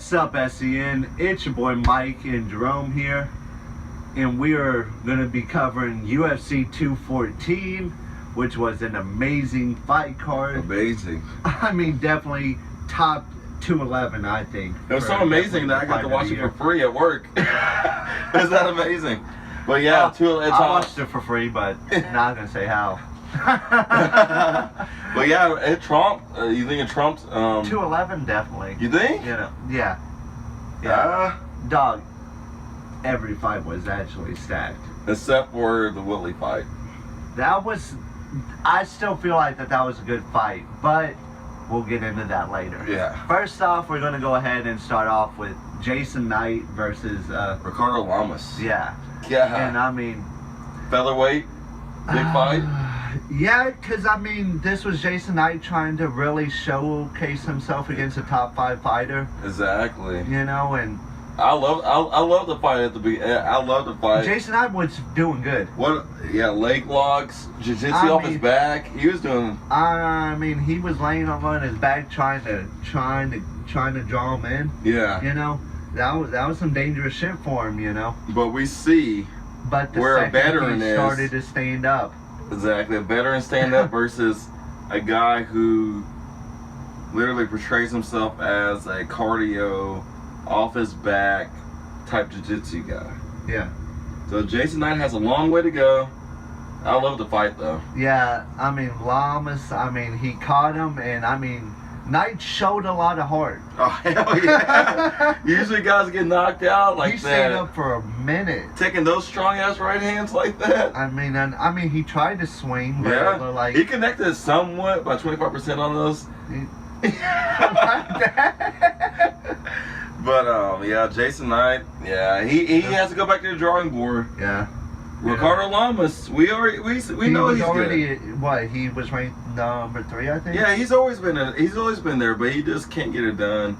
What's up, S.E.N? It's your boy Mike and Jerome here, and we are going to be covering UFC 214, which was an amazing fight card. Amazing. I mean, definitely top 211, I think. It was so amazing that I got to watch it for free at work. Is that amazing? But yeah, I watched it for free, but not going to say how. But yeah, it trumped. You think it trumped? 211, definitely. You think? You know, yeah. Dog, every fight was actually stacked. Except for the Woodley fight. I still feel like that was a good fight, but we'll get into that later. Yeah. First off, we're going to go ahead and start off with Jason Knight versus Ricardo Lamas. Yeah. Yeah. And I mean, featherweight, big fight. Yeah, because I mean, this was Jason Knight trying to really showcase himself against a top 5 fighter. Exactly. You know, and I love the fight at the beginning. I love the fight. Jason Knight was doing good. Yeah, leg locks, jiu-jitsu off his back. He was doing. I mean, he was laying on his back trying to draw him in. Yeah. You know, that was some dangerous shit for him. You know. But we see. But the where a second veteran he started to stand up. Exactly, a veteran stand up versus a guy who literally portrays himself as a cardio, off his back type jiu-jitsu guy. Yeah. So Jason Knight has a long way to go. I love the fight though. Yeah, I mean Lamas, he caught him, and I mean Knight showed a lot of heart. Oh hell yeah! Usually guys get knocked out like he that. He stayed up for a minute. Taking those strong ass right hands like that. I mean he tried to swing, but yeah, he connected somewhat by 25% on those. But yeah, Jason Knight, yeah, he has to go back to the drawing board. Yeah. Ricardo Lamas, we know he's already good. What, he was ranked number 3, I think. Yeah, he's always been there, but he just can't get it done.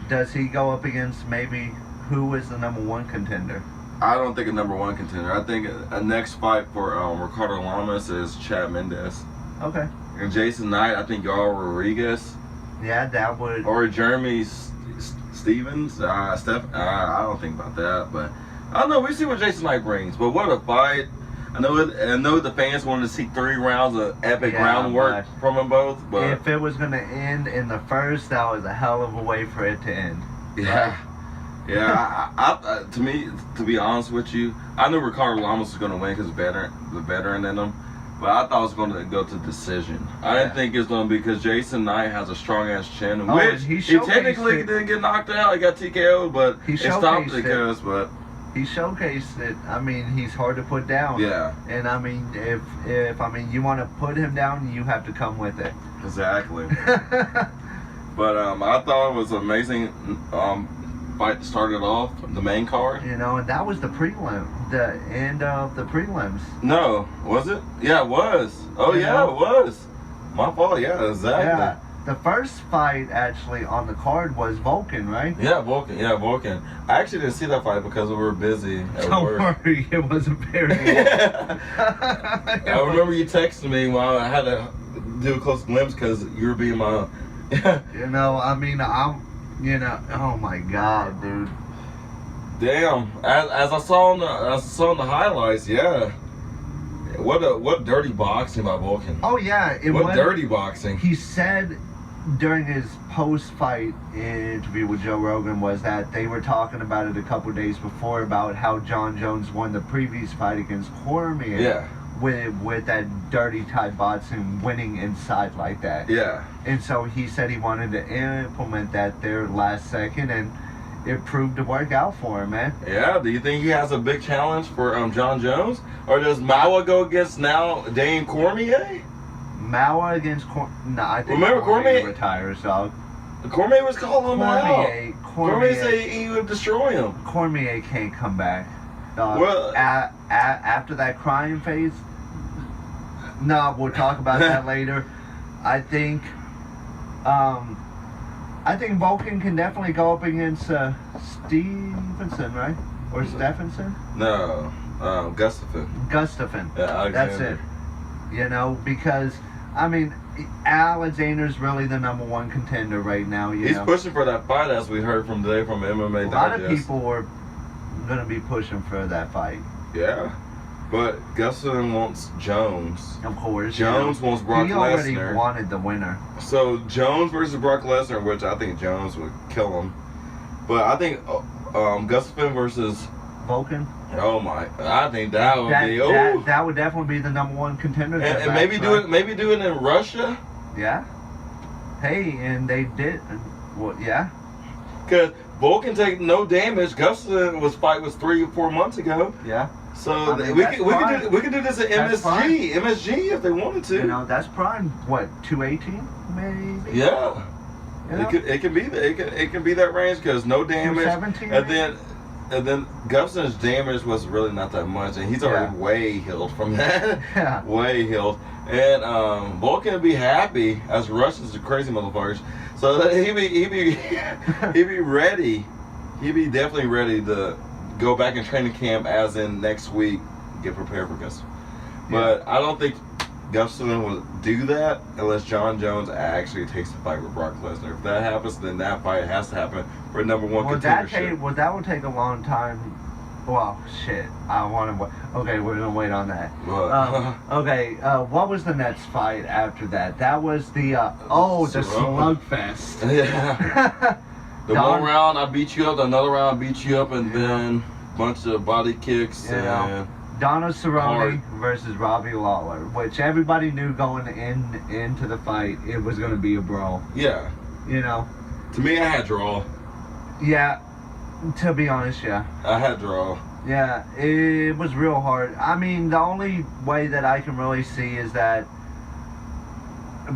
Does he go up against maybe who is the number 1 contender? I don't think a number 1 contender. I think a next fight for Ricardo Lamas is Chad Mendes. Okay. And Jason Knight, I think Yair Rodriguez. Yeah, that would. Or Jeremy Stevens. I don't think about that, but I don't know. We see what Jason Knight brings. But what a fight! I know the fans wanted to see 3 rounds of epic groundwork from them both. But if it was going to end in the first, that was a hell of a way for it to end. Yeah. Right? Yeah. To be honest with you, I knew Ricardo Lamas was going to win because the veteran in him. But I thought it was going to go to decision. I didn't think it was going to be because Jason Knight has a strong ass chin, which he technically didn't get knocked out. He got TKO'd, but it stopped because. But he showcased it. I mean, he's hard to put down. Yeah. And I mean, if you want to put him down, you have to come with it. Exactly. But I thought it was amazing. Fight started off the main card. You know, and that was the end of the prelims. No, was it? Yeah, it was. Oh yeah, it was. My fault. Yeah, exactly. Yeah. The first fight actually on the card was Volkan, right? Yeah, Volkan. I actually didn't see that fight because we were busy at Don't work. worry, it wasn't very long. I remember you texting me while I had to do a close glimpse because you were being my. You know, I mean, oh my God, dude. Damn. As I saw in the highlights, yeah. What dirty boxing by Volkan. Oh yeah, what dirty boxing. He said during his post-fight interview with Joe Rogan was that they were talking about it a couple days before about how John Jones won the previous fight against Cormier. Yeah. With that dirty type boxing, winning inside like that. Yeah. And so he said he wanted to implement that there last second, and it proved to work out for him, man. Yeah. Do you think he has a big challenge for John Jones, or does Maia go against now Dane Cormier? Maia against Cormier? No, I think Cormier retires, dog. Cormier was calling him out. Cormier said he would destroy him. Cormier can't come back. Well, after that crying phase, no, we'll talk about that later. I think Volkan can definitely go up against Stevenson, right? Or Stephenson? No, Gustafsson. Gustafsson. Yeah, that's it. You know, because I mean, Alexander's really the number one contender right now. He's pushing for that fight, as we heard from today from MMA A lot of people are going to be pushing for that fight. Yeah. But Gustafsson wants Jones. Of course. Jones wants Brock Lesnar. He already wanted the winner. So Jones versus Brock Lesnar, which I think Jones would kill him. But I think Gustafsson versus Volkan. Oh my! I think that would be. That would definitely be the number one contender. And maybe do it. Maybe do it in Russia. Yeah. Hey, and they did. Well, yeah. Because Volkan take no damage. Gustafsson fight was 3 or 4 months ago. Yeah. So I mean, we could do this at MSG if they wanted to. You know, that's prime. What, 218 maybe? Yeah. You know? It can be that range because no damage. 217. And then Gustafsson's damage was really not that much, and he's already way healed from that. Yeah. Way healed. And Volkan would be happy, as Russians are crazy motherfuckers. So that he'd be ready. He'd be definitely ready to go back in training camp, as in next week, get prepared for Gustafsson. But I don't think Gustafsson will do that unless John Jones actually takes the fight with Brock Lesnar. If that happens, then that fight has to happen for number one contendership. That would take a long time. Well, shit. I want to. Okay, we're gonna wait on that. Okay. What was the next fight after that? That was the slugfest. Yeah. One round I beat you up, another round I beat you up, and then bunch of body kicks and. Donald Cerrone versus Robbie Lawler, which everybody knew going into the fight it was going to be a brawl. Yeah. You know. To me, I had draw. Yeah. To be honest, yeah. I had draw. Yeah, it was real hard. I mean, the only way that I can really see is that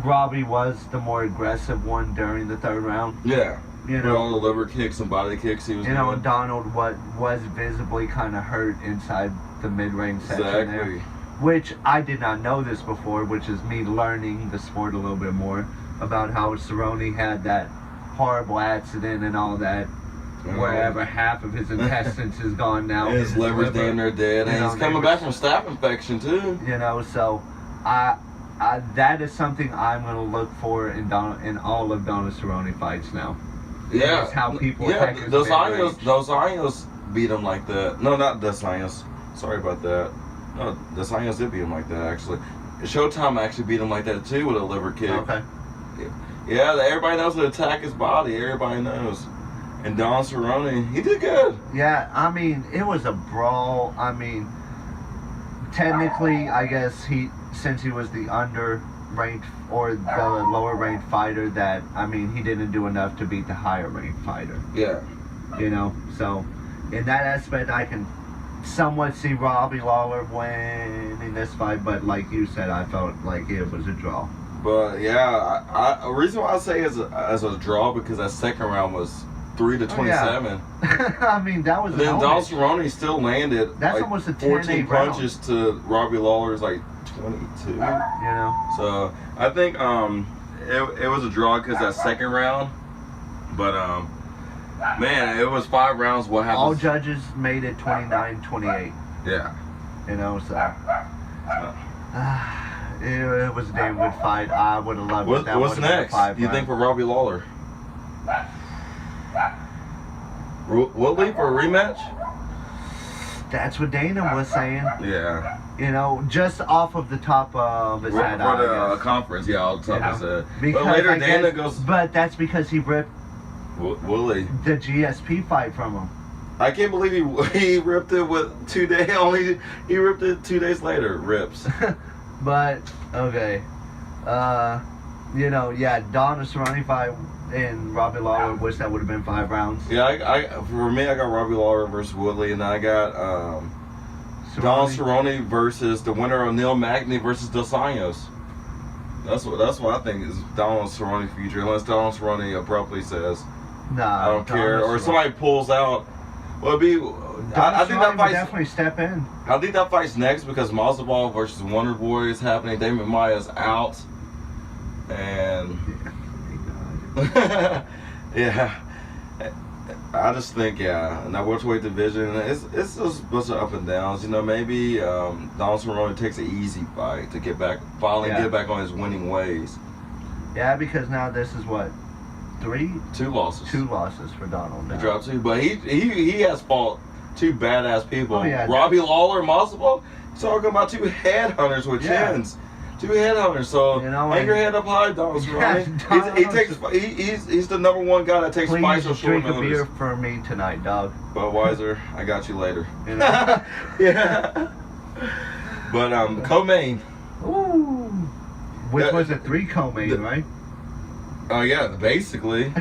Robbie was the more aggressive one during the third round. Yeah. You know, all the liver kicks and body kicks he was doing. And Donald was visibly kind of hurt inside the mid-range section there. Which I did not know this before, which is me learning the sport a little bit more about how Cerrone had that horrible accident and all that. Wherever half of his intestines is gone now. His liver's damn near dead. And he's coming back from staph infection too. You know, so that is something I'm going to look for in all of Donald Cerrone fights now. Yeah. It's how people attack his Dos Anjos beat him like that. No, not Dos Anjos. Sorry about that. No, Dos Anjos did beat him like that, actually. Showtime actually beat him like that too with a liver kick. Okay. Yeah, everybody knows to attack his body. Everybody knows. And Don Cerrone, he did good. Yeah, I mean, it was a brawl. I mean, technically, I guess since he was the under-ranked or the lower-ranked fighter, that, I mean, he didn't do enough to beat the higher-ranked fighter. Yeah. You know, so in that aspect, I can somewhat see Robbie Lawler winning this fight, but like you said, I felt like it was a draw. But yeah, the reason why I say as a draw because that second round was 3-27. I mean, that was. Then Don Cerrone still landed. That's like almost a 14 punches round. To Robbie Lawler's like 22. You know. So I think it was a draw because that second round, but man, it was 5 rounds. What happened? All judges made it 29-28. Yeah. You know, so. It was a damn good fight. I would have loved it. What's next? Do you think for Robbie Lawler? Woodley for a rematch? That's what Dana was saying. Yeah. You know, just off of the top of his head. For the conference, yeah, off the top of his head. Because but later Dana goes. But that's because he ripped Woodley the GSP fight from him. I can't believe he ripped it with 2 days. He ripped it 2 days later. Rips. But okay, you know, yeah, Don Cerrone fight and Robbie Lawler. Wish that would have been 5 rounds. Yeah, for me, I got Robbie Lawler versus Woodley, and I got Don Cerrone versus the winner of Neil Magny versus Dos Anjos. That's what I think is Donald Cerrone's future, unless Donald Cerrone abruptly says, "Nah, I don't care," or somebody pulls out. Well, it'd be. I think that fight's definitely step in. I think that fight's next because Masvidal versus Wonder Boy is happening. Damien Maia's out, and yeah, I just think in that welterweight division, it's just a bunch of up and downs. You know, maybe Donald Cerrone takes an easy fight to get back, finally get back on his winning ways. Yeah, because now this is what? 2 losses. 2 losses for Donald now. He dropped 2, but he has fought 2 badass people. Oh, yeah, Robbie, Lawler, Massimo. He's talking about 2 headhunters with chins. 2 headhunters. So hang your head up high, Donald Cerrone. He's the number 1 guy that takes fights on short notice. Drink a beer for me tonight, dog. Budweiser, I got you later. You know? Yeah. But co-main. Ooh. Which was a 3 co-main, right? Oh yeah, basically.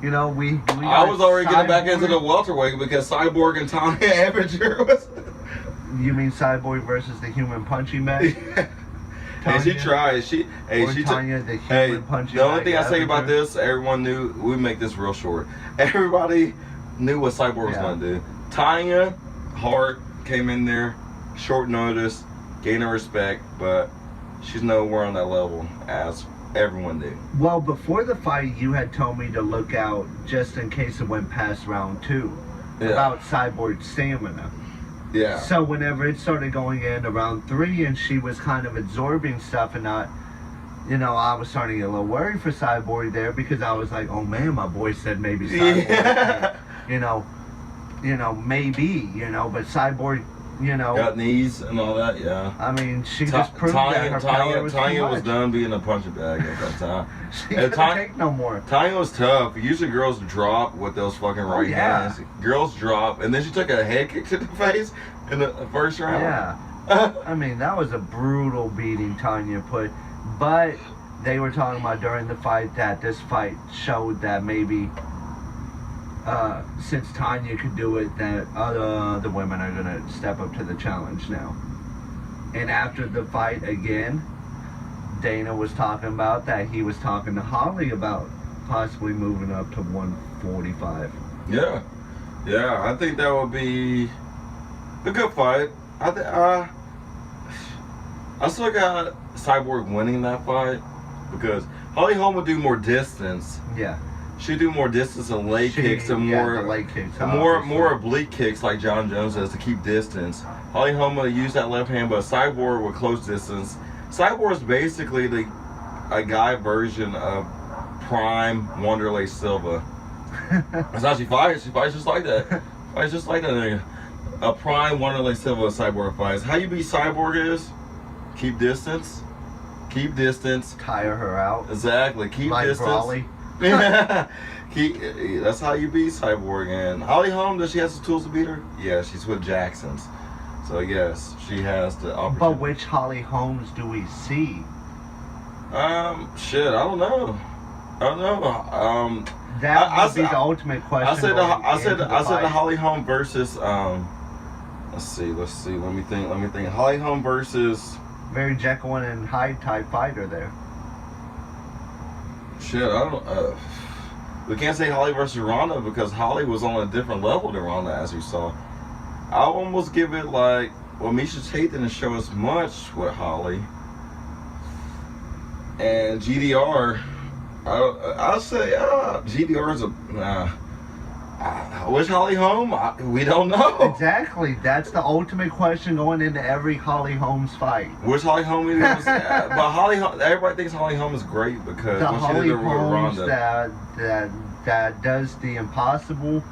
You know, we I was already getting back into the welterweight because Cyborg and Tonya Evinger was. You mean Cyborg versus the human punching bag? And she tried. Tonya, the human punching The only bag thing I say Evinger? about this, everyone knew. We make this real short. Everybody knew what Cyborg was going to do. Tonya Hart came in there, short notice, gaining respect, but she's nowhere on that level as everyone did. Well, before the fight, you had told me to look out just in case it went past round 2 about Cyborg's stamina. Yeah. So whenever it started going into round 3 and she was kind of absorbing stuff and not, you know, I was starting to get a little worried for Cyborg there because I was like, oh man, my boy said maybe Cyborg. Yeah. You know, maybe, but Cyborg, got knees and all that, yeah. I mean, she just proved that her power was too Tonya was much. done being a punching bag at that time. She couldn't take no more. Tonya was tough. Usually girls drop with those fucking right hands. Girls drop, and then she took a head kick to the face in the first round. Yeah. I mean, that was a brutal beating Tonya put. But they were talking about during the fight that this fight showed that maybe since Tonya could do it, that other women are going to step up to the challenge now. And after the fight again, Dana was talking about that he was talking to Holly about possibly moving up to 145. Yeah. Yeah, I think that would be a good fight. I still got Cyborg winning that fight because Holly Holm would do more distance. Yeah. She'd do more distance and leg kicks and more leg kicks, and more oblique kicks like John Jones does to keep distance. Holly Holm would use that left hand, but Cyborg would close distance. Cyborg is basically a guy version of prime Wanderlei Silva. That's how she fights. She fights just like that. Fights just like that nigga. A prime Wanderlei Silva Cyborg fights. How you beat Cyborg is keep distance. Keep distance. Tire her out. Exactly. Keep like distance. Brawley. That's how you beat Cyborg. And Holly Holm, does she have some tools to beat her? Yeah, she's with Jackson's. So yes, she has the opportunity. But which Holly Holmes do we see? Shit, I don't know. That would be the ultimate question. I said the Holly Holm versus let's see. Let me think. Holly Holm versus very Jekyll and Hyde type fighter there. Shit, I don't. We can't say Holly versus Ronda because Holly was on a different level than Ronda, as you saw. I'll almost give it like, well, Miesha Tate didn't show us much with Holly. And GDR, I'll say GDR is which Holly Holm? We don't know. Exactly. That's the ultimate question going into every Holly Holmes fight. Which Holly Holm is? But Holly Holm, everybody thinks Holly Holm is great because the when Holly she did it with Holmes Ronda. that does the impossible,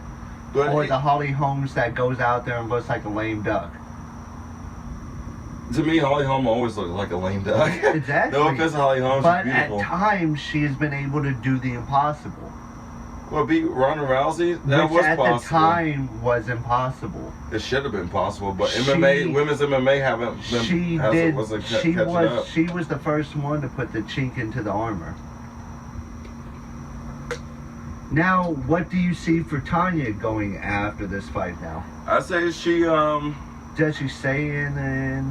or the Holly Holmes that goes out there and looks like a lame duck. To me, Holly Holm always looked like a lame duck. Exactly. No offense to Holly Holm, but she's beautiful. At times she has been able to do the impossible. Well, beat Ronda Rousey? That which was at possible. the time was impossible. It should have been possible, but women's MMA haven't been. She was the first one to put the chink into the armor. Now, what do you see for Tonya going after this fight now? I say she Does she stay in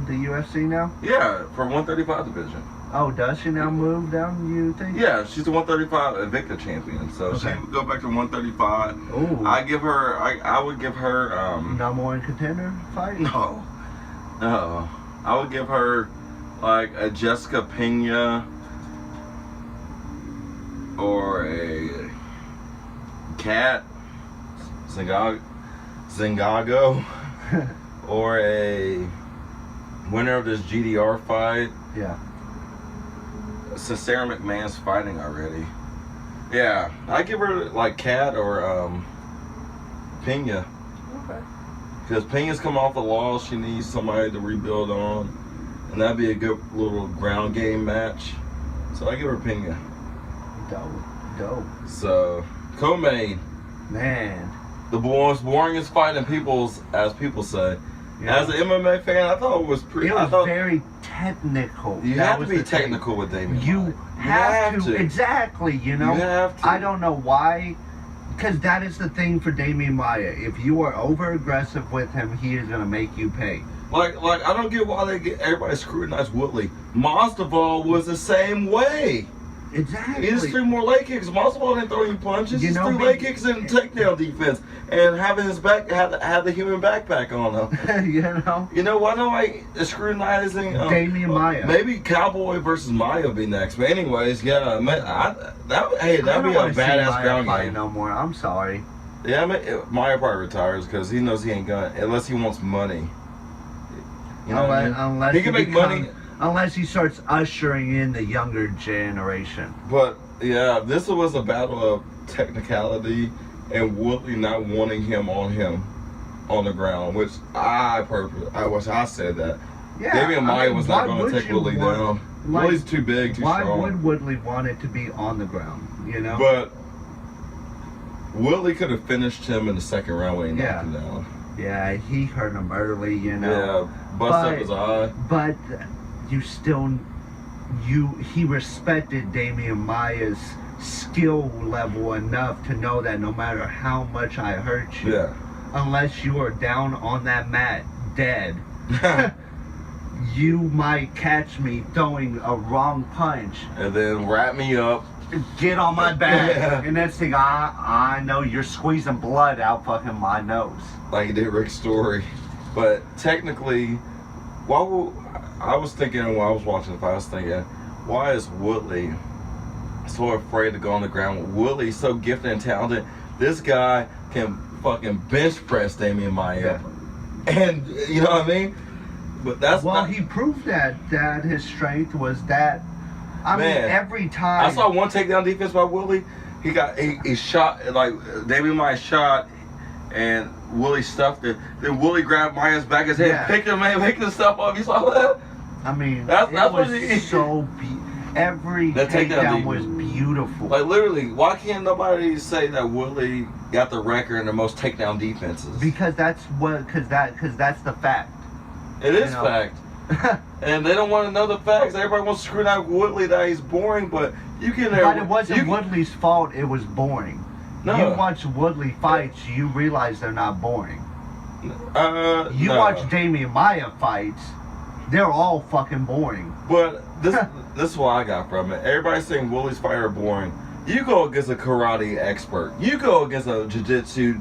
the UFC now? Yeah, for 135 division. Oh, does she now move down, you think? Yeah, she's the 135 Invicta champion, so she would go back to 135. Ooh. I would give her number one contender fight? No. I would give her like a Jessica Pena or a Kat Zingaro or a winner of this GDR fight. Yeah. since Sarah McMahon's fighting already. Yeah, I give her like Kat or Pena. Okay. Because Pena's come off the loss, she needs somebody to rebuild on, and that'd be a good little ground game match. So I give her Pena. Dope. So co-main, man, the most boringest fight in as people say. Yeah. As an MMA fan, I thought it was pretty. It was very technical. You have to be technical with Damien. You have to. Exactly. You know. You have to. I don't know why, because that is the thing for Damien Maia. If you are over aggressive with him, he is gonna make you pay. Like I don't get why everybody scrutinized Woodley. Masvidal was the same way. Exactly. He just threw more leg kicks. Masvidal didn't throw any punches. He just threw leg kicks and takedown defense, and having his back had the human backpack on him. You know why nobody is scrutinizing Damien Maia? Maybe Cowboy versus Maia will be next. But anyways, yeah, that'd be a badass ground game. No more. I'm sorry. Yeah, Maia probably retires because he knows he ain't gonna unless he wants money. You know unless he can make money. Unless he starts ushering in the younger generation. But yeah, this was a battle of technicality and Woodley not wanting him on the ground, which I said that. Yeah, Damien Maia was not going to take Woodley down. Woodley's too big, too strong. Why would Woodley want it to be on the ground? You know. But Woodley could have finished him in the second round when he knocked him down. Yeah, he hurt him early. You know. Yeah, busted up his eye. But he respected Damien Maia's skill level enough to know that no matter how much I hurt you, unless you are down on that mat dead, you might catch me throwing a wrong punch and then wrap me up, get on my back, and next thing I know you're squeezing blood out fucking my nose like you did Rick Story. But technically, I was thinking while I was watching the fight, I was thinking, why is Woodley so afraid to go on the ground? Woodley's so gifted and talented. This guy can fucking bench press Damien Maia. And you know what I mean? But that's he proved that his strength was that. I mean, every time I saw one takedown defense by Woodley, he shot, like Damien Maia shot, and Woodley stuffed it. Then Woodley grabbed Maia's back his head, picked the stuff up. You saw that? I mean, that's every takedown was beautiful. Like literally, why can't nobody say that Woodley got the record in the most takedown defenses? Because that's the fact. It is fact. And they don't want to know the facts. Everybody wants to screw out Woodley that he's boring, but you can. But it wasn't Woodley's fault. It was boring. No. You watch Woodley fights, you realize they're not boring. You watch Damien Maia fights, they're all fucking boring. But this is what I got from it. Everybody's saying Woodley's fights are boring. You go against a karate expert. You go against a jiu-jitsu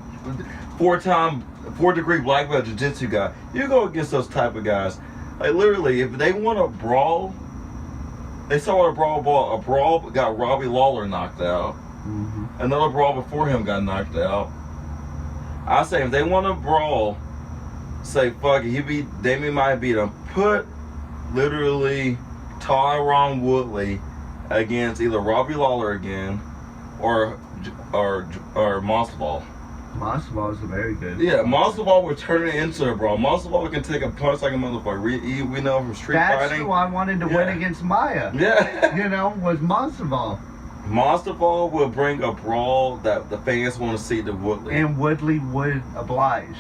4-degree black belt jiu-jitsu guy. You go against those type of guys. Like literally, if they want to brawl, they saw what a brawl got Robbie Lawler knocked out. Mm-hmm. Another brawl before him got knocked out. I say if they want to brawl, say fuck it. Damien Maia beat him. Put literally Tyron Woodley against either Robbie Lawler again or Masvidal. Masvidal is very good. Yeah, Masvidal would turn it into a brawl. Masvidal can take a punch like a motherfucker. We know from street fighting. That's who I wanted to win against Maia. Yeah. Was Masvidal. Masvidal will bring a brawl that the fans want to see to Woodley. And Woodley would oblige.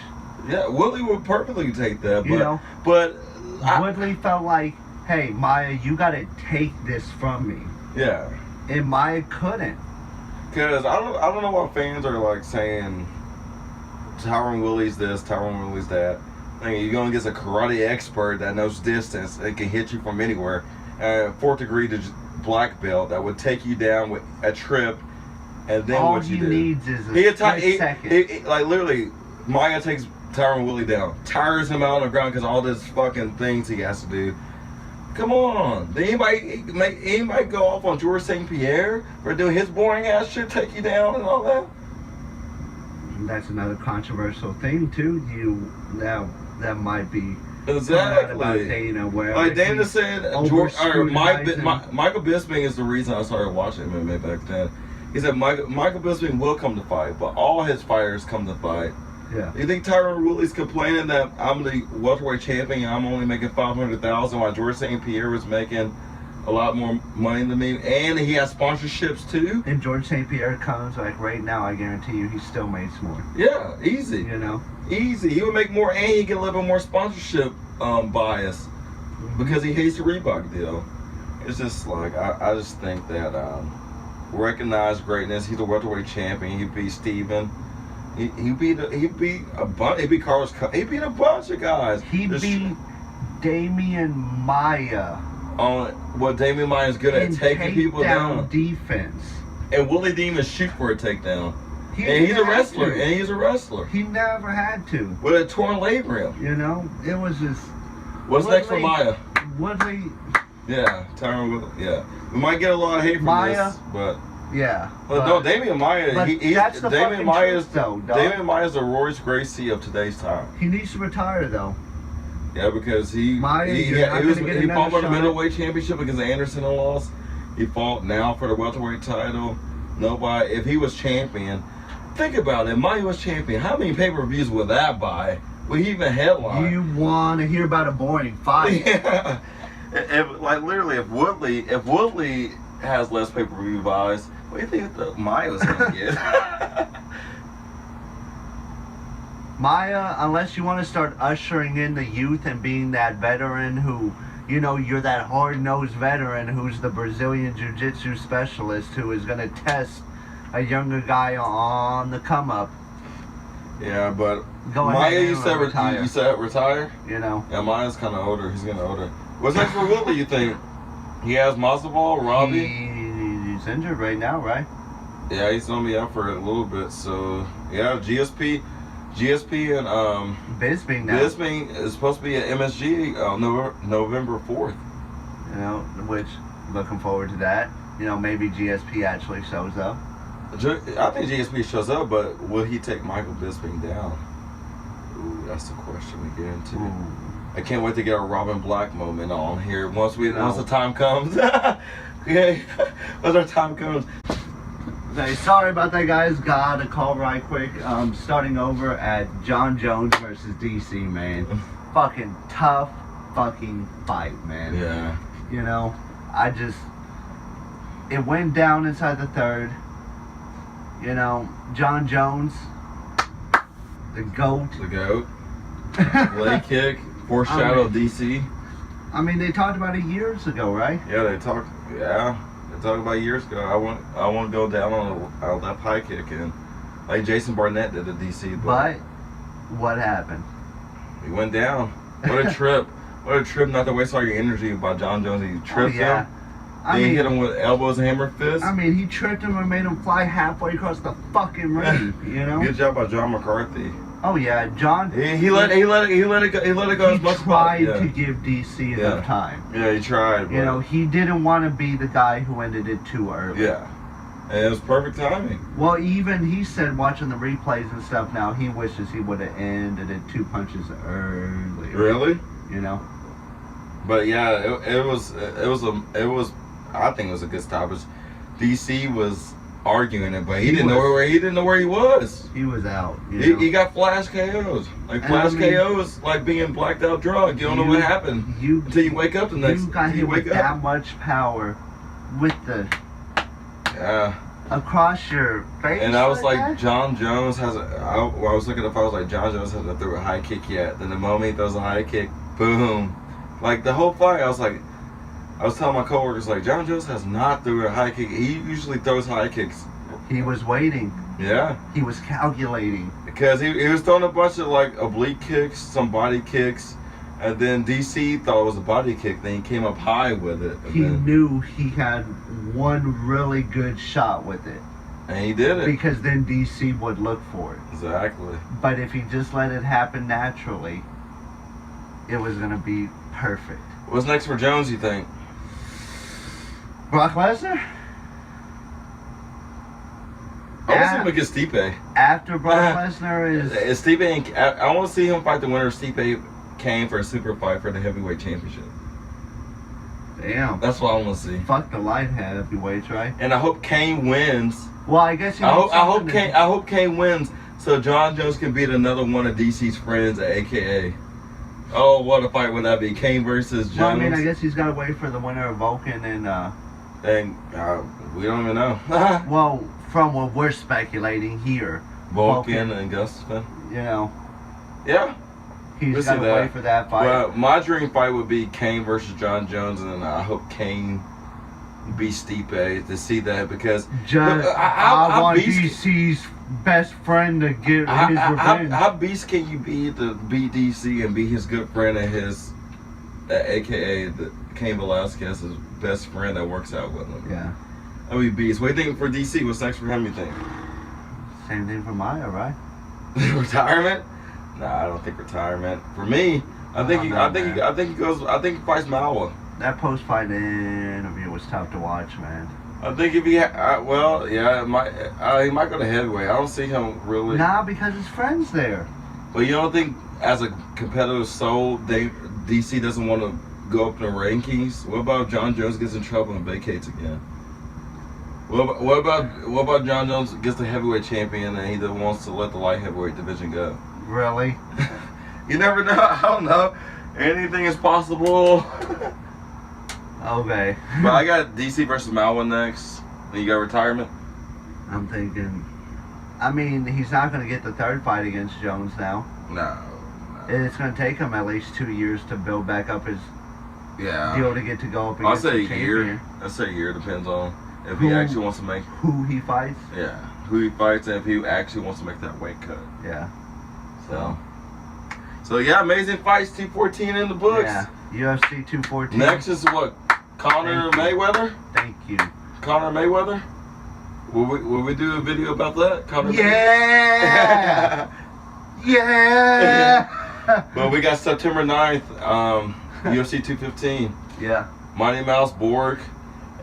Yeah, Woodley would perfectly take that. But Woodley felt like, hey, Maia, you got to take this from me. Yeah. And Maia couldn't. Because I don't know why fans are like saying Tyron Woodley's this, Tyron Woodley's that. I mean, you're going against a karate expert that knows distance and can hit you from anywhere. 4th degree black belt that would take you down with a trip, and then all what you do. All he needs is a second. Like literally, Maia takes Tyron Woodley down, tires him out on the ground because all this fucking things he has to do. Come on, did anybody go off on Georges St. Pierre for doing his boring ass shit, take you down and all that? That's another controversial thing too. That might be Exactly. About Dana, where like Dana said, scrutinizing. Michael Bisping is the reason I started watching MMA back then. He said Michael Bisping will come to fight, but all his fighters come to fight. Yeah. You think Tyron Woodley's complaining that I'm the welterweight champion and I'm only making $500,000 while George St. Pierre was making a lot more money than me, and he has sponsorships too? And George St. Pierre comes like right now, I guarantee you, he still makes more. Yeah, easy. You know, easy. He would make more, and he get a little bit more sponsorship bias because he hates the Reebok deal. It's just like I just think that recognize greatness. He's a welterweight champion. He beat Steven. He beat a bunch. He beat Carlos. He beat a bunch of guys. He beat Damien Maia. Damien Maia is good at taking people down. Defense. And Woodley didn't even shoot for a takedown. He's a wrestler. He never had to. With a torn labrum. You know, it was just. What's next for Maia? Woodley. Yeah, Tyron Woodley. Yeah, we might get a lot of hate from this, but. Yeah. But no, Damien Maia. That's the Damien fucking truth, though, dog. Damien Maia is the Royce Gracie of today's time. He needs to retire, though. Yeah, because he fought for the middleweight championship against Anderson and lost. He fought now for the welterweight title. Nobody. If he was champion, think about it. Maia was champion. How many pay-per-views would that buy? Would he even headline? You want to hear about a boring fight? Yeah. If Woodley has less pay-per-view buys, what do you think that Maia was going to get? Maia, unless you want to start ushering in the youth and being that veteran who, you know, you're that hard-nosed veteran who's the Brazilian Jiu-Jitsu specialist who is going to test a younger guy on the come-up. Yeah, but Maia, you said retire? You know. Yeah, Maia's kind of older. He's getting older. What's next for Woodley, you think? He has Masvidal, Robbie? He's injured right now, right? Yeah, he's going to be out for a little bit. So, yeah, GSP and Bisping now. Bisping is supposed to be at MSG November 4th. You know, which, looking forward to that. You know, maybe GSP actually shows up. I think GSP shows up, but will he take Michael Bisping down? Ooh, that's the question we get into. Ooh. I can't wait to get a Robin Black moment on here once the time comes. Okay, once our time comes. Hey, sorry about that, guys. Got a call right quick. Starting over at John Jones versus DC, man. Fucking tough fucking fight, man. Yeah. You know, it went down inside the third. You know, John Jones, the GOAT. The GOAT. Leg kick. Foreshadow DC. I mean, they talked about it years ago, right? Yeah, they talked about years ago. I want to go down on that high kick, and like Jason Barnett did at DC. But what happened? He went down. What a trip. What a trip not to waste all your energy by John Jones. He tripped him. He hit him with elbows and hammer fists. I mean, he tripped him and made him fly halfway across the fucking ring, you know? Good job by John McCarthy. Oh yeah, John. He let it go as much. He tried to give DC enough time. Yeah, he tried. You know, he didn't want to be the guy who ended it too early. Yeah, and it was perfect timing. Well, even he said, watching the replays and stuff now, he wishes he would have ended it 2 punches earlier. Really? You know. But yeah, it was. I think it was a good stoppage. DC was arguing it, but he didn't know where he was. He was out. He got flash KOs. KOs like being blacked out drunk. You don't know what happened until you wake up the next. You got hit with that much power with the across your face. And I was like, that? John Jones has I was looking up. I was like, John Jones hasn't threw a high kick yet. Then the moment he throws a high kick, boom! Like the whole fight, I was telling my coworkers, like, John Jones has not threw a high kick. He usually throws high kicks. He was waiting. Yeah. He was calculating. Because he was throwing a bunch of, like, oblique kicks, some body kicks, and then DC thought it was a body kick. Then he came up high with it. He knew he had one really good shot with it. And he did it. Because then DC would look for it. Exactly. But if he just let it happen naturally, it was going to be perfect. What's next for Jones, you think? Brock Lesnar? I want to see him against Stipe. After Brock Lesnar is... Stipe, I want to see him fight the winner of Stipe Kane for a super fight for the heavyweight championship. Damn. That's what I want to see. Fuck the light heavyweights, right? And I hope Kane wins. Well, I guess I hope Kane wins so John Jones can beat another one of DC's friends at AKA. Oh, what a fight would that be? Kane versus Jones. Well, I mean, I guess he's got to wait for the winner of Volkan and we don't even know. well, from what we're speculating here, Volkan and Gustafsson. You know. Yeah. He's got to wait for that fight. Well, my dream fight would be Kane versus John Jones, and I hope Kane beats Stipe to see that because I want DC's best friend to get his revenge. How beast can you be to beat DC and be his good friend and his, AKA Cain Velasquez's best friend that works out with him? Yeah. I mean, beast. What do you think for DC? What's next for him? You think? Same thing for Maia, right? Retirement? Nah, I don't think retirement. For me, I think he fights Manuwa. That post-fight interview was tough to watch, man. I think if he, he might go to heavyweight. I don't see him really. Nah, because his friend's there. But you don't think, as a competitive soul, DC doesn't want to go up in the rankings? What about if John Jones gets in trouble and vacates again? What about John Jones gets the heavyweight champion and he wants to let the light heavyweight division go? Really? You never know. I don't know. Anything is possible. Okay. But I got DC versus Manuwa next. And you got retirement? I'm thinking. I mean, he's not going to get the third fight against Jones now. No. It's going to take him at least 2 years to build back up his deal to get to go up against the the champion. I'd say a year. Depends on if he actually wants to make. Who he fights? Yeah. Who he fights and if he actually wants to make that weight cut. Yeah. So yeah, amazing fights. 214 in the books. Yeah. UFC 214. Next is what? Conor Mayweather? Thank you. Conor Mayweather? Will we do a video about that? Conor Yeah! Yeah! But we got September 9th, UFC 215. Yeah. Mighty Mouse, Borg,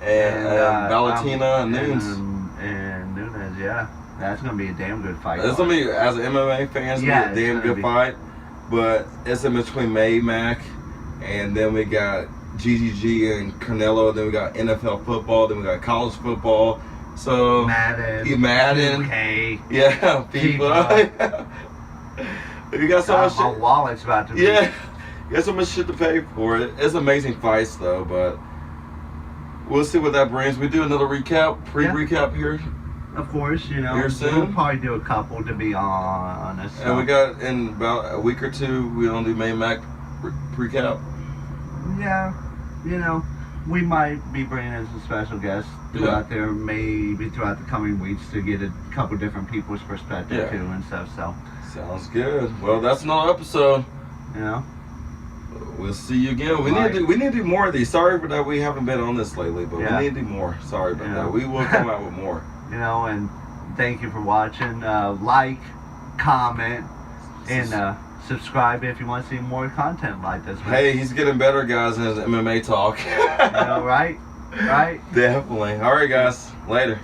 and Valentina Nunes. And Nunes, yeah. That's going to be a damn good fight. It's going to be, as an MMA fan, it's going to be a damn good fight. But it's in between Mac, and then we got GGG and Canelo, then we got NFL football, then we got college football. So Madden. Okay. Yeah, FIFA. You got so much my shit. wallet's about to be. Yeah. You got so much shit to pay for it. It's amazing fights though, but we'll see what that brings. We do another pre-recap here. Of course, you know. Here soon. We'll probably do a couple, to be honest. And we got, in about a week or two, we'll do Maine Mac recap. Yeah, you know, we might be bringing in some special guests throughout there, maybe throughout the coming weeks to get a couple different people's perspective too and stuff. So sounds good. Well, that's another episode. You know, we'll see you again. We need to do more of these. Sorry for that we haven't been on this lately, but we need to do more. Sorry about that. We will come out with more. You know, and thank you for watching. Like, comment, and subscribe if you want to see more content like this. Hey, he's getting better, guys, in his MMA talk. You know, right? Right? Definitely. All right, guys. Later.